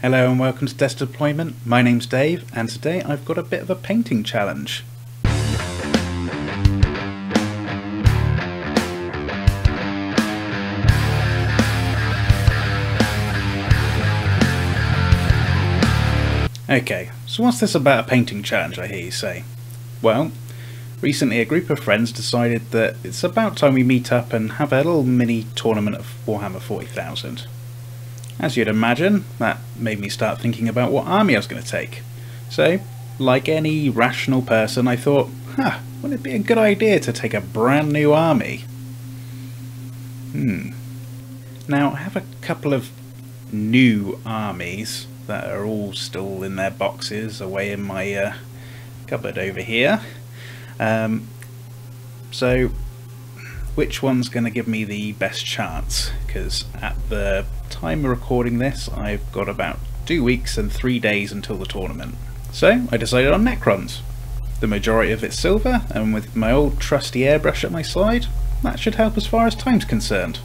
Hello and welcome to Desk Deployment. My name's Dave and today I've got a bit of a painting challenge. Okay, so what's this about a painting challenge, I hear you say? Well, recently a group of friends decided that it's about time we meet up and have a little mini tournament of Warhammer 40,000. As you'd imagine, that made me start thinking about what army I was going to take. So, like any rational person, I thought, wouldn't it be a good idea to take a brand new army? Now, I have a couple of new armies that are all still in their boxes away in my cupboard over here. So, which one's going to give me the best chance? Because at the time of recording this, I've got about 2 weeks and 3 days until the tournament. So I decided on Necrons. The majority of it's silver, and with my old trusty airbrush at my side, that should help as far as time's concerned.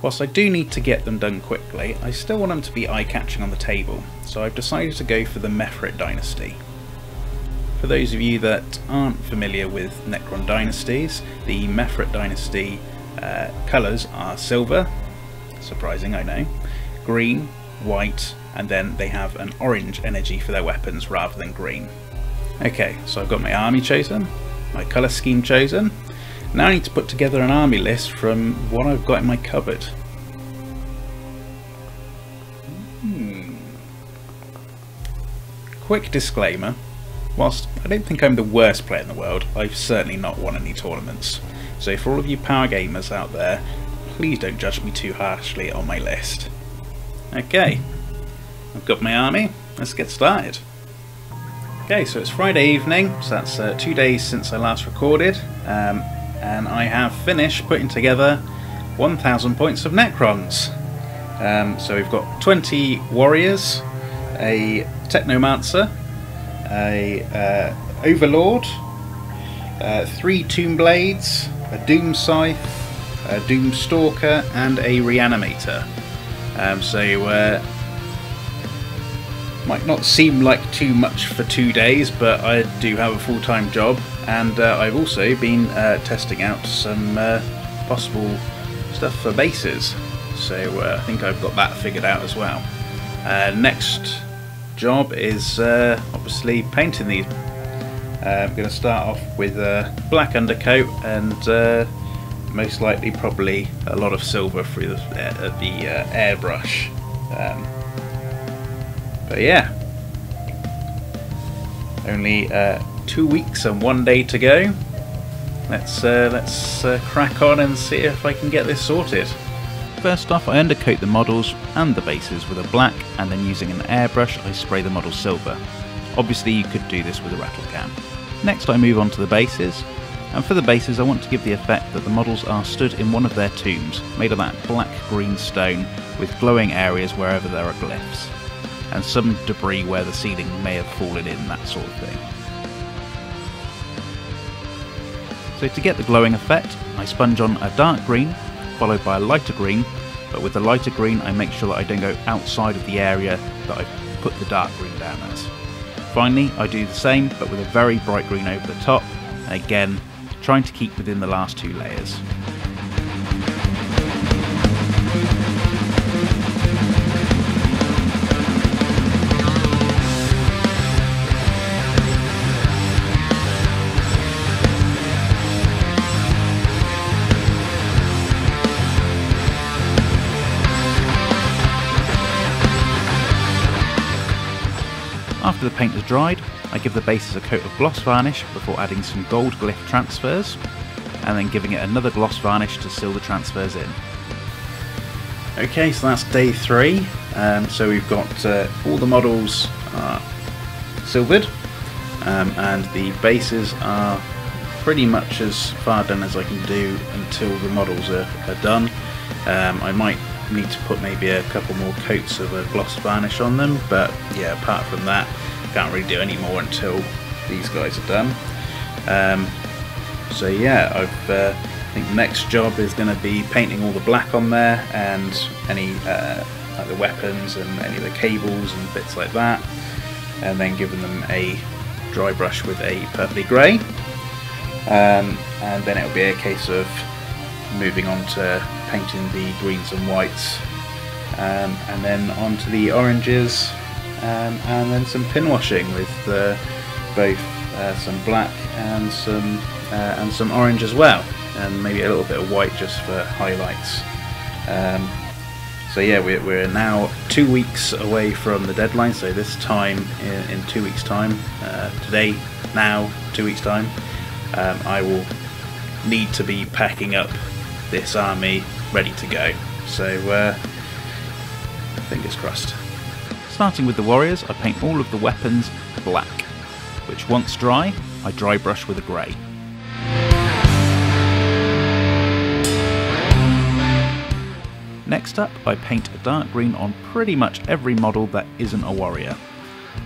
Whilst I do need to get them done quickly, I still want them to be eye-catching on the table, so I've decided to go for the Mefrit dynasty. For those of you that aren't familiar with Necron dynasties, the Mefrit dynasty colours are silver, surprising I know, green, white, and then they have an orange energy for their weapons rather than green. Okay, so I've got my army chosen, my colour scheme chosen. Now I need to put together an army list from what I've got in my cupboard. Quick disclaimer, whilst I don't think I'm the worst player in the world, I've certainly not won any tournaments. So for all of you power gamers out there, please don't judge me too harshly on my list. Okay, I've got my army, let's get started. Okay, so it's Friday evening, so that's 2 days since I last recorded, and I have finished putting together 1,000 points of Necrons. So we've got 20 warriors, a technomancer, a overlord, 3 tomb blades, a doom scythe, a doom stalker, and a reanimator. Might not seem like too much for 2 days, but I do have a full-time job, and I've also been testing out some possible stuff for bases, so I think I've got that figured out as well. Next job is obviously painting these. I'm going to start off with a black undercoat and most likely probably a lot of silver through the airbrush. But yeah, only 2 weeks and 1 day to go. Let's crack on and see if I can get this sorted. First off, I undercoat the models and the bases with a black, and then using an airbrush I spray the models silver. Obviously you could do this with a rattle can. Next I move on to the bases, and for the bases I want to give the effect that the models are stood in one of their tombs, made of that black-green stone with glowing areas wherever there are glyphs, and some debris where the ceiling may have fallen in, that sort of thing. So to get the glowing effect, I sponge on a dark green, followed by a lighter green, but with the lighter green I make sure that I don't go outside of the area that I've put the dark green down as. Finally I do the same, but with a very bright green over the top, and again trying to keep within the last 2 layers. After the paint has dried, I give the bases a coat of gloss varnish before adding some gold glyph transfers, and then giving it another gloss varnish to seal the transfers in. Okay, so that's day 3. So we've got all the models are silvered, and the bases are pretty much as far done as I can do until the models are done. I might need to put maybe a couple more coats of a gloss varnish on them, but yeah, apart from that can't really do any more until these guys are done. So yeah, I think the next job is going to be painting all the black on there, and any like the weapons and any of the cables and bits like that, and then giving them a dry brush with a purpley grey, and then it'll be a case of moving on to painting the greens and whites, and then on to the oranges, and then some pin washing with both some black and some orange as well, and maybe a little bit of white just for highlights. So yeah, we're now 2 weeks away from the deadline, so this time in 2 weeks time, today, now, 2 weeks time, I will need to be packing up this army ready to go, so fingers crossed. Starting with the warriors, I paint all of the weapons black, which once dry, I dry brush with a grey. Next up, I paint a dark green on pretty much every model that isn't a warrior.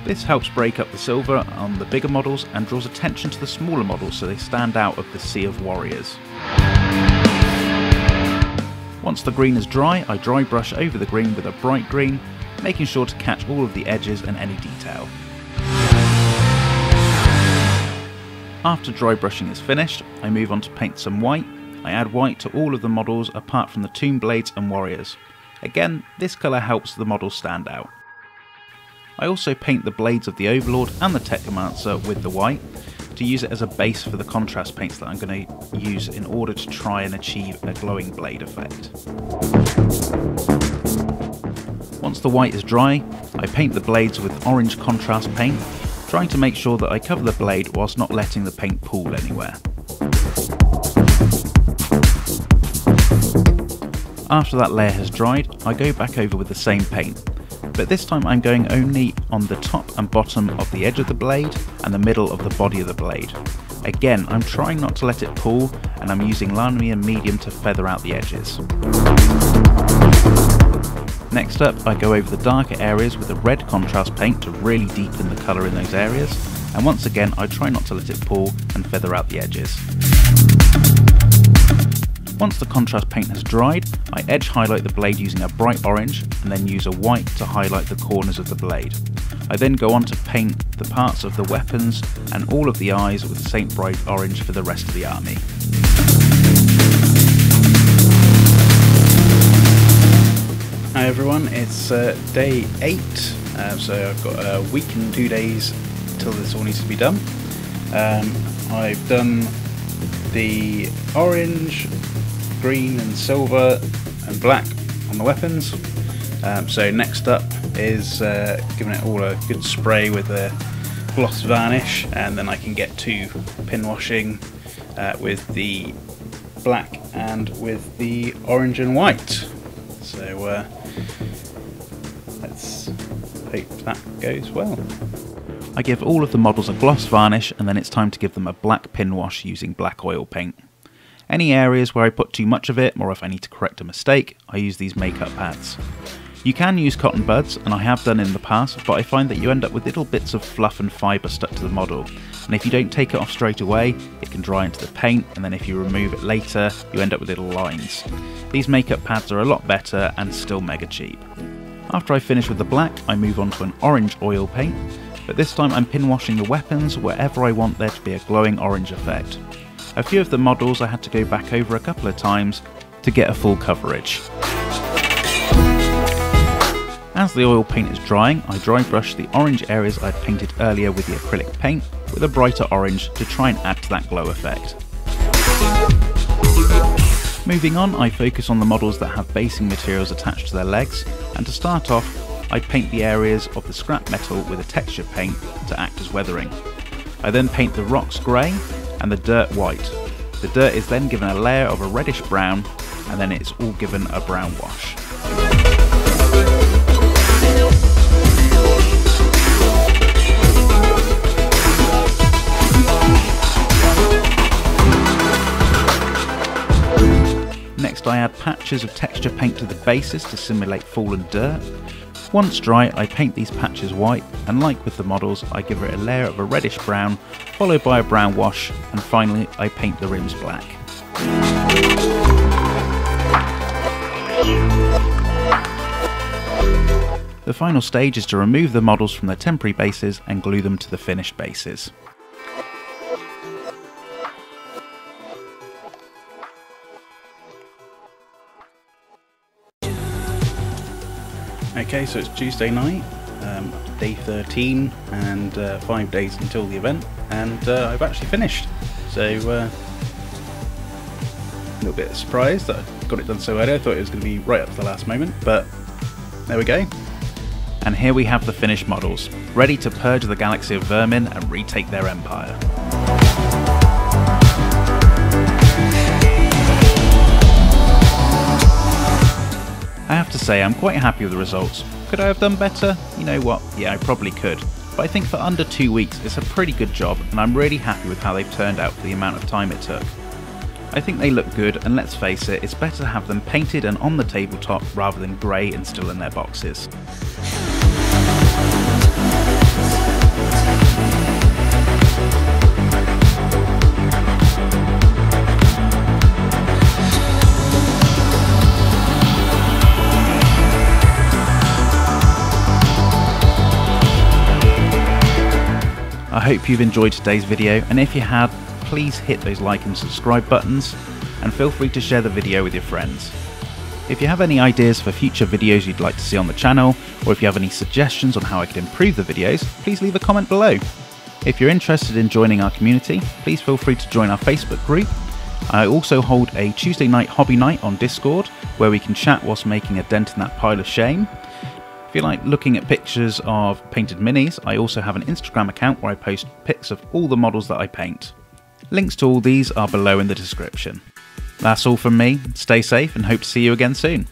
This helps break up the silver on the bigger models and draws attention to the smaller models so they stand out of the sea of warriors. Once the green is dry, I dry brush over the green with a bright green, making sure to catch all of the edges and any detail. After dry brushing is finished, I move on to paint some white. I add white to all of the models apart from the tomb blades and warriors. Again, this colour helps the models stand out. I also paint the blades of the Overlord and the Technomancer with the white to use it as a base for the contrast paints that I'm going to use in order to try and achieve a glowing blade effect. Once the white is dry, I paint the blades with orange contrast paint, trying to make sure that I cover the blade whilst not letting the paint pool anywhere. After that layer has dried, I go back over with the same paint, but this time I'm going only on the top and bottom of the edge of the blade and the middle of the body of the blade. Again, I'm trying not to let it pool, and I'm using Aluminium medium to feather out the edges. Next up, I go over the darker areas with a red contrast paint to really deepen the colour in those areas, and once again I try not to let it pool and feather out the edges. Once the contrast paint has dried, I edge highlight the blade using a bright orange and then use a white to highlight the corners of the blade. I then go on to paint the parts of the weapons and all of the eyes with the same bright orange for the rest of the army. Hi everyone, it's day 8, so I've got a week and 2 days till this all needs to be done. I've done the orange, green and silver and black on the weapons, so next up is giving it all a good spray with a gloss varnish, and then I can get to pin washing with the black and with the orange and white. So let's hope that goes well. I give all of the models a gloss varnish, and then it's time to give them a black pin wash using black oil paint. Any areas where I put too much of it, or if I need to correct a mistake, I use these makeup pads. You can use cotton buds, and I have done in the past, but I find that you end up with little bits of fluff and fibre stuck to the model, and if you don't take it off straight away, it can dry into the paint, and then if you remove it later, you end up with little lines. These makeup pads are a lot better and still mega cheap. After I finish with the black, I move on to an orange oil paint, but this time I'm pin washing the weapons wherever I want there to be a glowing orange effect. A few of the models I had to go back over a couple of times to get a full coverage. As the oil paint is drying, I dry brush the orange areas I had painted earlier with the acrylic paint with a brighter orange to try and add to that glow effect. Moving on, I focus on the models that have basing materials attached to their legs, and to start off, I paint the areas of the scrap metal with a texture paint to act as weathering. I then paint the rocks grey and the dirt white. The dirt is then given a layer of a reddish brown, and then it's all given a brown wash. Next I add patches of texture paint to the bases to simulate fallen dirt. Once dry, I paint these patches white, and like with the models, I give it a layer of a reddish brown, followed by a brown wash, and finally I paint the rims black. The final stage is to remove the models from their temporary bases and glue them to the finished bases. Okay, so it's Tuesday night, day 13, and 5 days until the event, and I've actually finished. So, a little bit surprised that I got it done so early. I thought it was going to be right up to the last moment, but there we go. And here we have the finished models, ready to purge the galaxy of vermin and retake their empire. I have to say I'm quite happy with the results. Could I have done better? You know what, yeah, I probably could. But I think for under 2 weeks it's a pretty good job, and I'm really happy with how they've turned out for the amount of time it took. I think they look good, and let's face it, it's better to have them painted and on the tabletop rather than grey and still in their boxes. I hope you've enjoyed today's video, and if you have, please hit those like and subscribe buttons, and feel free to share the video with your friends. If you have any ideas for future videos you'd like to see on the channel, or if you have any suggestions on how I could improve the videos, please leave a comment below. If you're interested in joining our community, please feel free to join our Facebook group. I also hold a Tuesday night hobby night on Discord, where we can chat whilst making a dent in that pile of shame. If you like looking at pictures of painted minis, I also have an Instagram account where I post pics of all the models that I paint. Links to all these are below in the description. That's all from me, stay safe and hope to see you again soon.